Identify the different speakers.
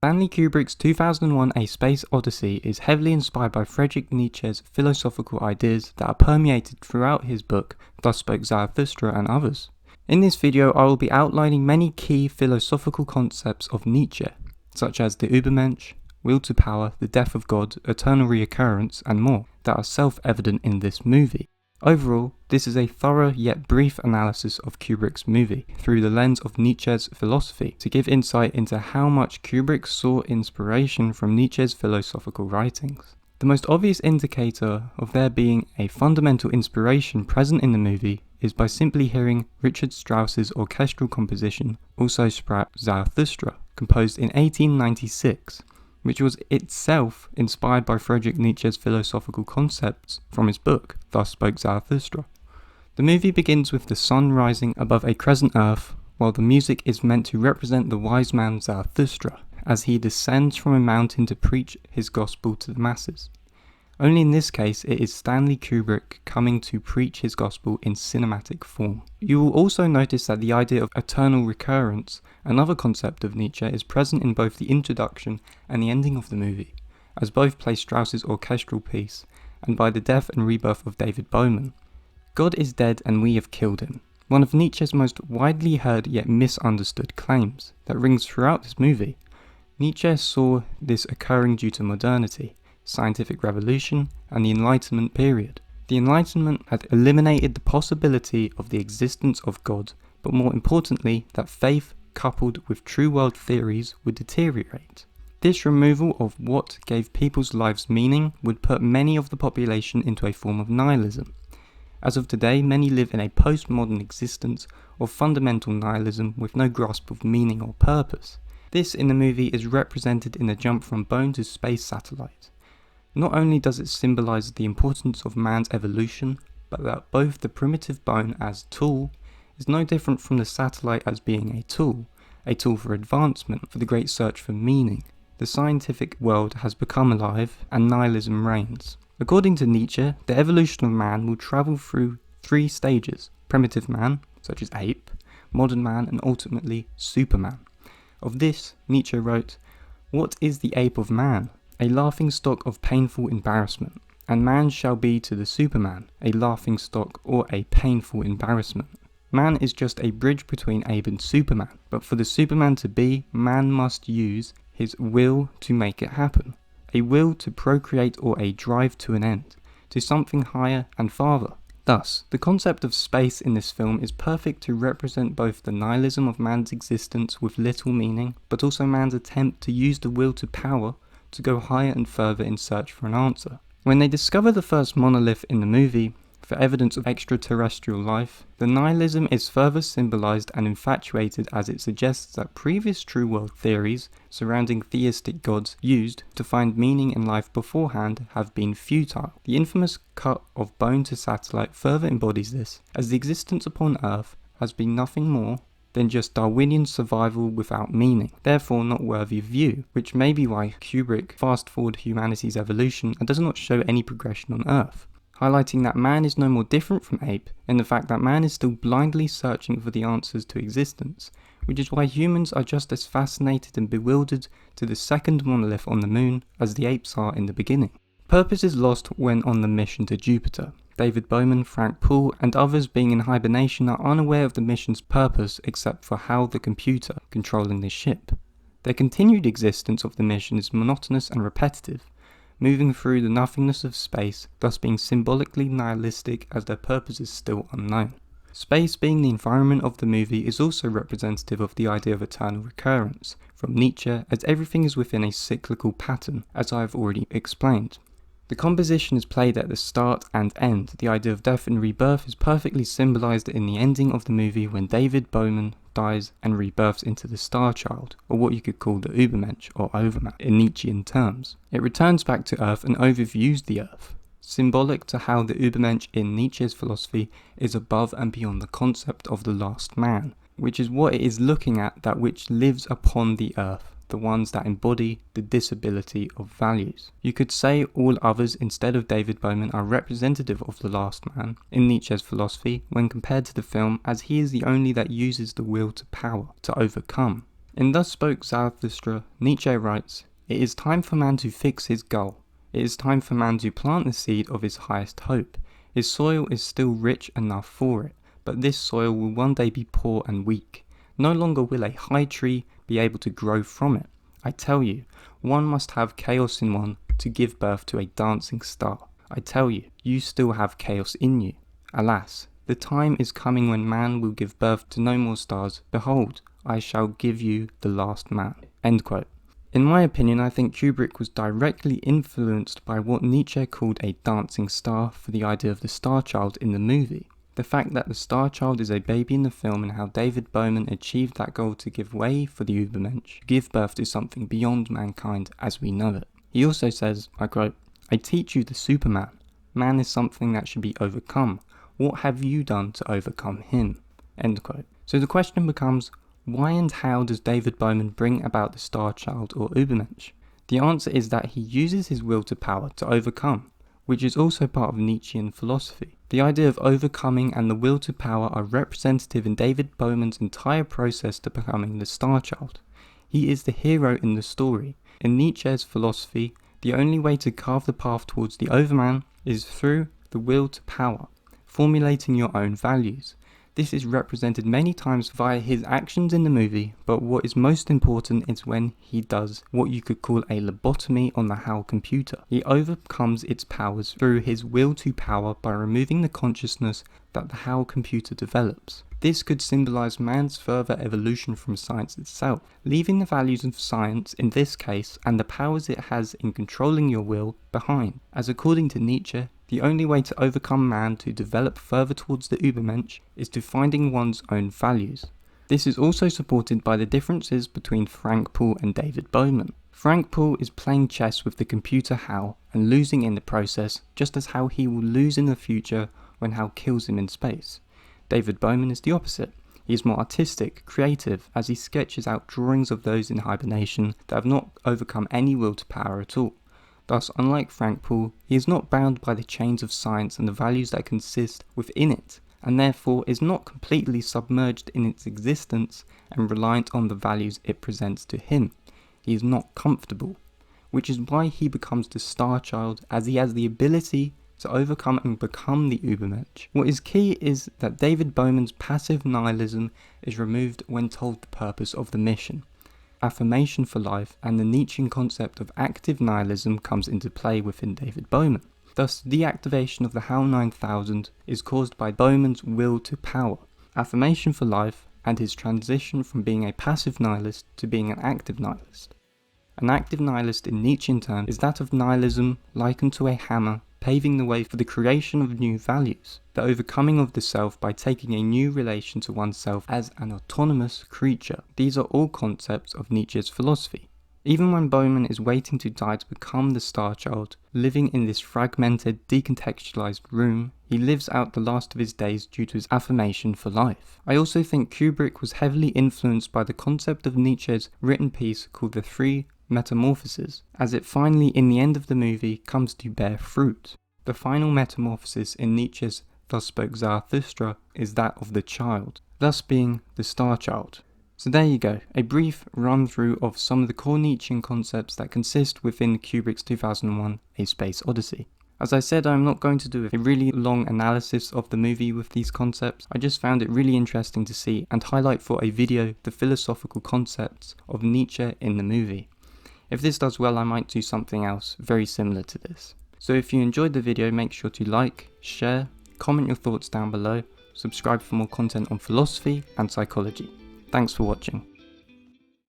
Speaker 1: Stanley Kubrick's 2001 A Space Odyssey is heavily inspired by Friedrich Nietzsche's philosophical ideas that are permeated throughout his book, Thus Spoke Zarathustra and others. In this video, I will be outlining many key philosophical concepts of Nietzsche, such as the Übermensch, will to power, the death of God, eternal recurrence, and more, that are self-evident in this movie. Overall, this is a thorough yet brief analysis of Kubrick's movie through the lens of Nietzsche's philosophy to give insight into how much Kubrick saw inspiration from Nietzsche's philosophical writings. The most obvious indicator of there being a fundamental inspiration present in the movie is by simply hearing Richard Strauss's orchestral composition, Also sprach Zarathustra, composed in 1896, which was itself inspired by Friedrich Nietzsche's philosophical concepts from his book, Thus Spoke Zarathustra. The movie begins with the sun rising above a crescent earth, while the music is meant to represent the wise man Zarathustra, as he descends from a mountain to preach his gospel to the masses. Only in this case it is Stanley Kubrick coming to preach his gospel in cinematic form. You will also notice that the idea of eternal recurrence, another concept of Nietzsche, is present in both the introduction and the ending of the movie, as both play Strauss's orchestral piece, and by the death and rebirth of David Bowman. God is dead and we have killed him. One of Nietzsche's most widely heard yet misunderstood claims that rings throughout this movie. Nietzsche saw this occurring due to modernity, scientific revolution, and the Enlightenment period. The Enlightenment had eliminated the possibility of the existence of God, but more importantly, that faith coupled with true world theories would deteriorate. This removal of what gave people's lives meaning would put many of the population into a form of nihilism. As of today, many live in a postmodern existence of fundamental nihilism with no grasp of meaning or purpose. This in the movie is represented in the jump from bone to space satellite. Not only does it symbolize the importance of man's evolution, but that both the primitive bone as tool is no different from the satellite as being a tool for advancement, for the great search for meaning. The scientific world has become alive and nihilism reigns. According to Nietzsche, the evolution of man will travel through three stages: primitive man, such as ape, modern man, and ultimately Superman. Of this, Nietzsche wrote, "What is the ape of man? A laughing stock of painful embarrassment, and man shall be to the Superman a laughing stock or a painful embarrassment. Man is just a bridge between ape and Superman, but for the Superman to be, man must use his will to make it happen, a will to procreate or a drive to an end, to something higher and farther." Thus, the concept of space in this film is perfect to represent both the nihilism of man's existence with little meaning, but also man's attempt to use the will to power to go higher and further in search for an answer. When they discover the first monolith in the movie for evidence of extraterrestrial life, the nihilism is further symbolized and infatuated as it suggests that previous true world theories surrounding theistic gods used to find meaning in life beforehand have been futile. The infamous cut of bone to satellite further embodies this, as the existence upon Earth has been nothing more than just Darwinian survival without meaning, therefore not worthy of view, which may be why Kubrick fast-forward humanity's evolution and does not show any progression on Earth, highlighting that man is no more different from ape in the fact that man is still blindly searching for the answers to existence, which is why humans are just as fascinated and bewildered to the second monolith on the moon as the apes are in the beginning. Purpose is lost when on the mission to Jupiter. David Bowman, Frank Poole, and others being in hibernation are unaware of the mission's purpose except for how the computer controlling the ship. Their continued existence of the mission is monotonous and repetitive, moving through the nothingness of space, thus being symbolically nihilistic as their purpose is still unknown. Space being the environment of the movie is also representative of the idea of eternal recurrence from Nietzsche, as everything is within a cyclical pattern, as I have already explained. The composition is played at the start and end. The idea of death and rebirth is perfectly symbolized in the ending of the movie when David Bowman dies and rebirths into the Star Child, or what you could call the Übermensch or Overman in Nietzschean terms. It returns back to Earth and overviews the Earth, symbolic to how the Übermensch in Nietzsche's philosophy is above and beyond the concept of the last man, which is what it is looking at, that which lives upon the Earth, the ones that embody the disability of values. You could say all others instead of David Bowman are representative of the last man in Nietzsche's philosophy when compared to the film, as he is the only that uses the will to power, to overcome. In Thus Spoke Zarathustra, Nietzsche writes, "It is time for man to fix his goal. It is time for man to plant the seed of his highest hope. His soil is still rich enough for it, but this soil will one day be poor and weak. No longer will a high tree be able to grow from it. I tell you, one must have chaos in one to give birth to a dancing star. I tell you, you still have chaos in you. Alas, the time is coming when man will give birth to no more stars. Behold, I shall give you the last man." End quote. In my opinion, I think Kubrick was directly influenced by what Nietzsche called a dancing star for the idea of the star child in the movie. The fact that the star child is a baby in the film and how David Bowman achieved that goal to give way for the Übermensch, to give birth to something beyond mankind as we know it. He also says, I quote, "I teach you the Superman. Man is something that should be overcome. What have you done to overcome him?" End quote. So the question becomes, why and how does David Bowman bring about the star child or Übermensch? The answer is that he uses his will to power to overcome, which is also part of Nietzschean philosophy. The idea of overcoming and the will to power are representative in David Bowman's entire process to becoming the star child. He is the hero in the story. In Nietzsche's philosophy, the only way to carve the path towards the Overman is through the will to power, formulating your own values. This is represented many times via his actions in the movie, but what is most important is when he does what you could call a lobotomy on the HAL computer. He overcomes its powers through his will to power by removing the consciousness that the HAL computer develops. This could symbolize man's further evolution from science itself, leaving the values of science in this case and the powers it has in controlling your will behind. As according to Nietzsche, the only way to overcome man to develop further towards the Übermensch is to finding one's own values. This is also supported by the differences between Frank Poole and David Bowman. Frank Poole is playing chess with the computer HAL and losing in the process, just as how he will lose in the future when HAL kills him in space. David Bowman is the opposite. He is more artistic, creative, as he sketches out drawings of those in hibernation that have not overcome any will to power at all. Thus, unlike Frank Poole, he is not bound by the chains of science and the values that consist within it, and therefore is not completely submerged in its existence and reliant on the values it presents to him. He is not comfortable, which is why he becomes the star child, as he has the ability to overcome and become the Übermensch. What is key is that David Bowman's passive nihilism is removed when told the purpose of the mission. Affirmation for life and the Nietzschean concept of active nihilism comes into play within David Bowman. Thus, the deactivation of the HAL 9000 is caused by Bowman's will to power, affirmation for life, and his transition from being a passive nihilist to being an active nihilist. An active nihilist in Nietzschean terms is that of nihilism likened to a hammer paving the way for the creation of new values, the overcoming of the self by taking a new relation to oneself as an autonomous creature. These are all concepts of Nietzsche's philosophy. Even when Bowman is waiting to die to become the star child, living in this fragmented, decontextualized room, he lives out the last of his days due to his affirmation for life. I also think Kubrick was heavily influenced by the concept of Nietzsche's written piece called The Three Metamorphoses, as it finally in the end of the movie comes to bear fruit. The final metamorphosis in Nietzsche's Thus Spoke Zarathustra is that of the child, thus being the star child. So there you go, a brief run through of some of the core Nietzschean concepts that consist within Kubrick's 2001 A Space Odyssey. As I said, I'm not going to do a really long analysis of the movie with these concepts. I just found it really interesting to see and highlight for a video the philosophical concepts of Nietzsche in the movie. If this does well, I might do something else very similar to this. So if you enjoyed the video, make sure to like, share, comment your thoughts down below, subscribe for more content on philosophy and psychology. Thanks for watching.